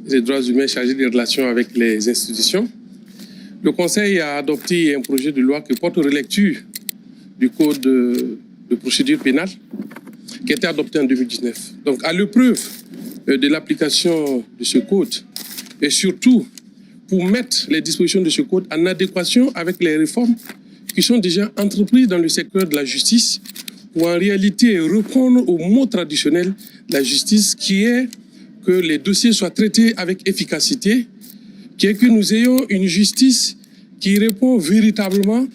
des droits humains chargé des relations avec les institutions, le Conseil a adopté un projet de loi qui porte relecture du Code de procédure pénale qui a été adopté en 2019. Donc, à l'épreuve de l'application de ce code et surtout pour mettre les dispositions de ce code en adéquation avec les réformes qui sont déjà entreprises dans le secteur de la justice pour en réalité répondre au mot traditionnel de la justice qui est que les dossiers soient traités avec efficacité, qui est que nous ayons une justice qui répond véritablement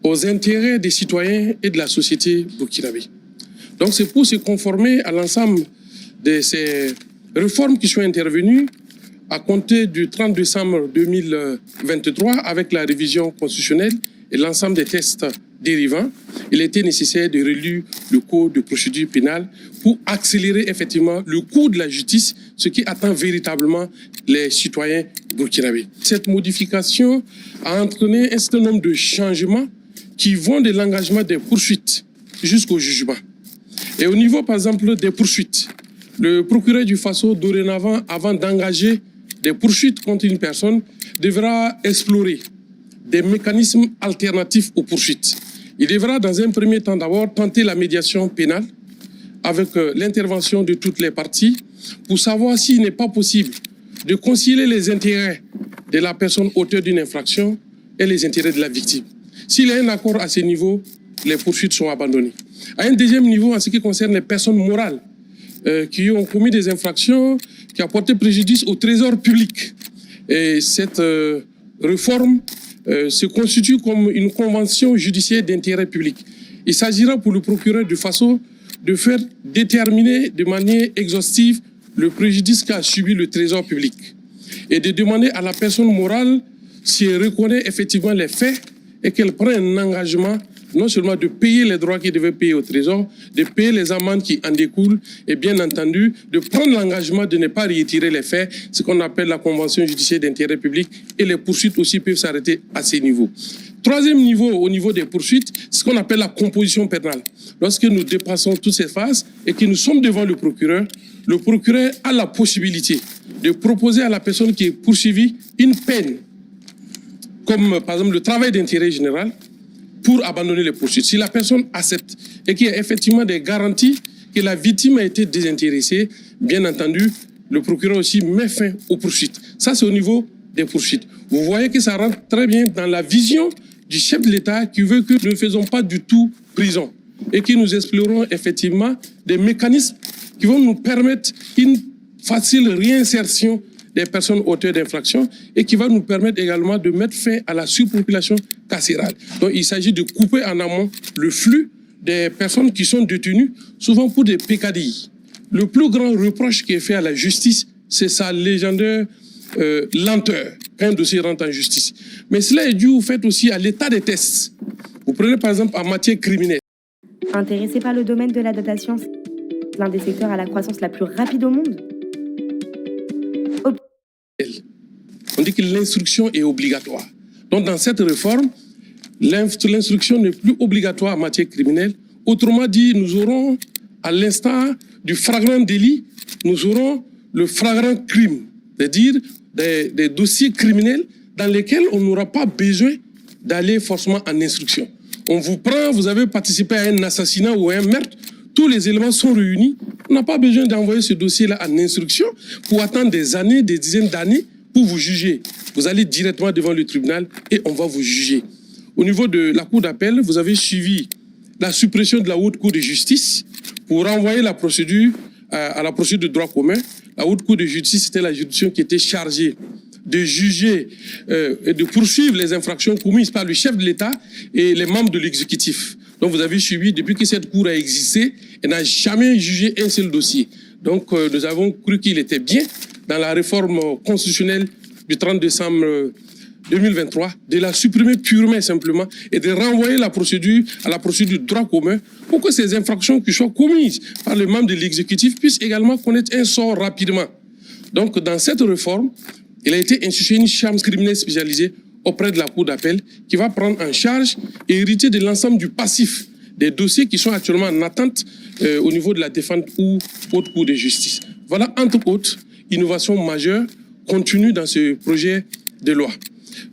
aux intérêts des citoyens et de la société burkinabé. Donc c'est pour se conformer à l'ensemble de ces réformes qui sont intervenues à compter du 30 décembre 2023 avec la révision constitutionnelle et l'ensemble des textes dérivants, il était nécessaire de relire le Code de procédure pénale pour accélérer effectivement le cours de la justice, ce qui attend véritablement les citoyens burkinabés. Cette modification a entraîné un certain nombre de changements qui vont de l'engagement des poursuites jusqu'au jugement. Et au niveau, par exemple, des poursuites, le procureur du Faso, dorénavant, avant d'engager des poursuites contre une personne, devra explorer des mécanismes alternatifs aux poursuites. Il devra, dans un premier temps d'abord, tenter la médiation pénale avec l'intervention de toutes les parties pour savoir s'il n'est pas possible de concilier les intérêts de la personne auteur d'une infraction et les intérêts de la victime. S'il y a un accord à ce niveau, les poursuites sont abandonnées. À un deuxième niveau, en ce qui concerne les personnes morales qui ont commis des infractions, qui ont porté préjudice au trésor public. Et cette réforme se constitue comme une convention judiciaire d'intérêt public. Il s'agira pour le procureur du Faso de faire déterminer de manière exhaustive le préjudice qu'a subi le trésor public et de demander à la personne morale si elle reconnaît effectivement les faits et qu'elle prend un engagement non seulement de payer les droits qu'il devait payer au trésor, de payer les amendes qui en découlent et bien entendu de prendre l'engagement de ne pas retirer les faits, ce qu'on appelle la convention judiciaire d'intérêt public, et les poursuites aussi peuvent s'arrêter à ces niveaux. Troisième niveau, au niveau des poursuites, ce qu'on appelle la composition pénale. Lorsque nous dépassons toutes ces phases et que nous sommes devant le procureur a la possibilité de proposer à la personne qui est poursuivie une peine, comme par exemple le travail d'intérêt général, pour abandonner les poursuites. Si la personne accepte et qu'il y a effectivement des garanties que la victime a été désintéressée, bien entendu, le procureur aussi met fin aux poursuites. Ça, c'est au niveau des poursuites. Vous voyez que ça rentre très bien dans la vision du chef de l'État qui veut que nous ne faisons pas du tout prison et que nous explorons effectivement des mécanismes qui vont nous permettre une facile réinsertion des personnes auteurs d'infractions et qui va nous permettre également de mettre fin à la surpopulation carcérale. Donc il s'agit de couper en amont le flux des personnes qui sont détenues, souvent pour des peccadilles. Le plus grand reproche qui est fait à la justice, c'est sa légendaire lenteur quand un dossier rentre en justice. Mais cela est dû au fait aussi à l'état des tests. Vous prenez par exemple en matière criminelle. Intéressé par le domaine de la data science, l'un des secteurs à la croissance la plus rapide au monde. On dit que l'instruction est obligatoire. Donc dans cette réforme, l'instruction n'est plus obligatoire en matière criminelle. Autrement dit, nous aurons, à l'instar du flagrant délit, nous aurons le flagrant crime, c'est-à-dire des dossiers criminels dans lesquels on n'aura pas besoin d'aller forcément en instruction. On vous prend, vous avez participé à un assassinat ou à un meurtre, tous les éléments sont réunis. On n'a pas besoin d'envoyer ce dossier-là en instruction pour attendre des années, des dizaines d'années pour vous juger. Vous allez directement devant le tribunal et on va vous juger. Au niveau de la Cour d'appel, vous avez suivi la suppression de la Haute Cour de justice pour renvoyer la procédure à la procédure de droit commun. La Haute Cour de justice, c'était la juridiction qui était chargée de juger et de poursuivre les infractions commises par le chef de l'État et les membres de l'exécutif. Donc vous avez suivi, depuis que cette cour a existé, elle n'a jamais jugé un seul dossier. Donc nous avons cru qu'il était bien, dans la réforme constitutionnelle du 30 décembre 2023, de la supprimer purement et simplement et de renvoyer la procédure à la procédure de droit commun pour que ces infractions qui soient commises par les membres de l'exécutif puissent également connaître un sort rapidement. Donc dans cette réforme, il a été institué une chambre criminelle spécialisée auprès de la Cour d'appel qui va prendre en charge et hériter de l'ensemble du passif des dossiers qui sont actuellement en attente au niveau de la défense ou haute cour de justice. Voilà, entre autres, innovation majeure contenues dans ce projet de loi.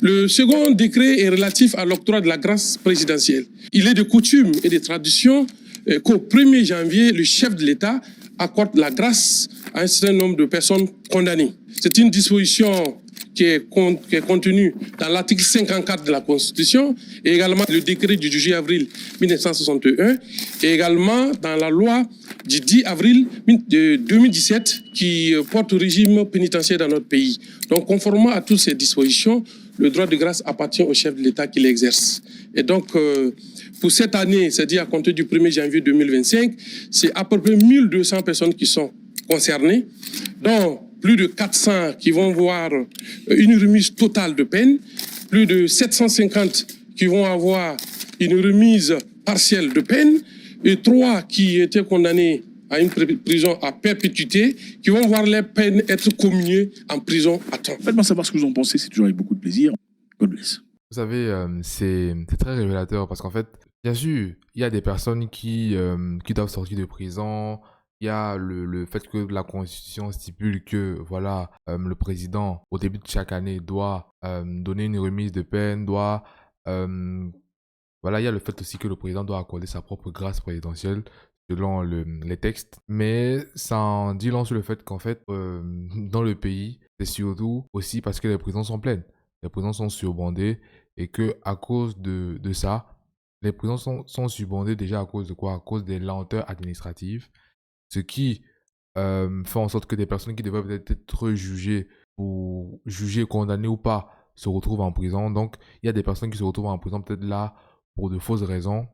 Le second décret est relatif à l'octroi de la grâce présidentielle. Il est de coutume et de tradition qu'au 1er janvier, le chef de l'État accorde la grâce à un certain nombre de personnes condamnées. C'est une disposition qui est contenue dans l'article 54 de la Constitution et également le décret du 18 avril 1961 et également dans la loi du 10 avril 2017 qui porte au régime pénitentiaire dans notre pays. Donc, conformément à toutes ces dispositions, le droit de grâce appartient au chef de l'État qui l'exerce. Et donc, pour cette année, c'est-à-dire à compter du 1er janvier 2025, c'est à peu près 1200 personnes qui sont concernées, dont plus de 400 qui vont voir une remise totale de peine, plus de 750 qui vont avoir une remise partielle de peine, et 3 qui étaient condamnés à une prison à perpétuité, qui vont voir les peines être commuées en prison à temps. Faites-moi savoir ce que vous en pensez, c'est toujours avec beaucoup de plaisir. God bless. Vous savez, c'est très révélateur parce qu'en fait, bien sûr, il y a des personnes qui doivent sortir de prison. Il y a le fait que la Constitution stipule que voilà, le président, au début de chaque année, doit donner une remise de peine, doit... voilà, il y a le fait aussi que le président doit accorder sa propre grâce présidentielle selon les textes. Mais ça en dit long sur le fait qu'en fait, dans le pays, c'est surtout aussi parce que les prisons sont pleines. Les prisons sont surbondées et que à cause de ça, les prisons sont surbondées déjà à cause de quoi? À cause des lenteurs administratives. Ce qui fait en sorte que des personnes qui devraient peut-être être jugées ou jugées, condamnées ou pas, se retrouvent en prison. Donc, il y a des personnes qui se retrouvent en prison peut-être là pour de fausses raisons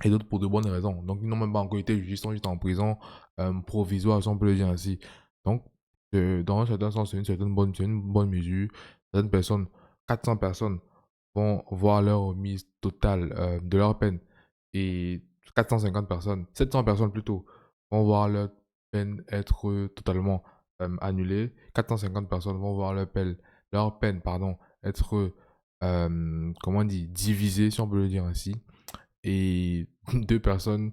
et d'autres pour de bonnes raisons. Donc, ils n'ont même pas encore été jugés, ils sont juste en prison provisoire, si on peut le dire ainsi. Donc, dans un certain sens, c'est une bonne mesure. Certaines personnes, 400 personnes, vont voir leur remise totale de leur peine. Et 450 personnes, 700 personnes plutôt, vont voir leur peine être totalement annulée. 450 personnes vont voir leur peine être, comment on dit, divisée, si on peut le dire ainsi. Et 2 personnes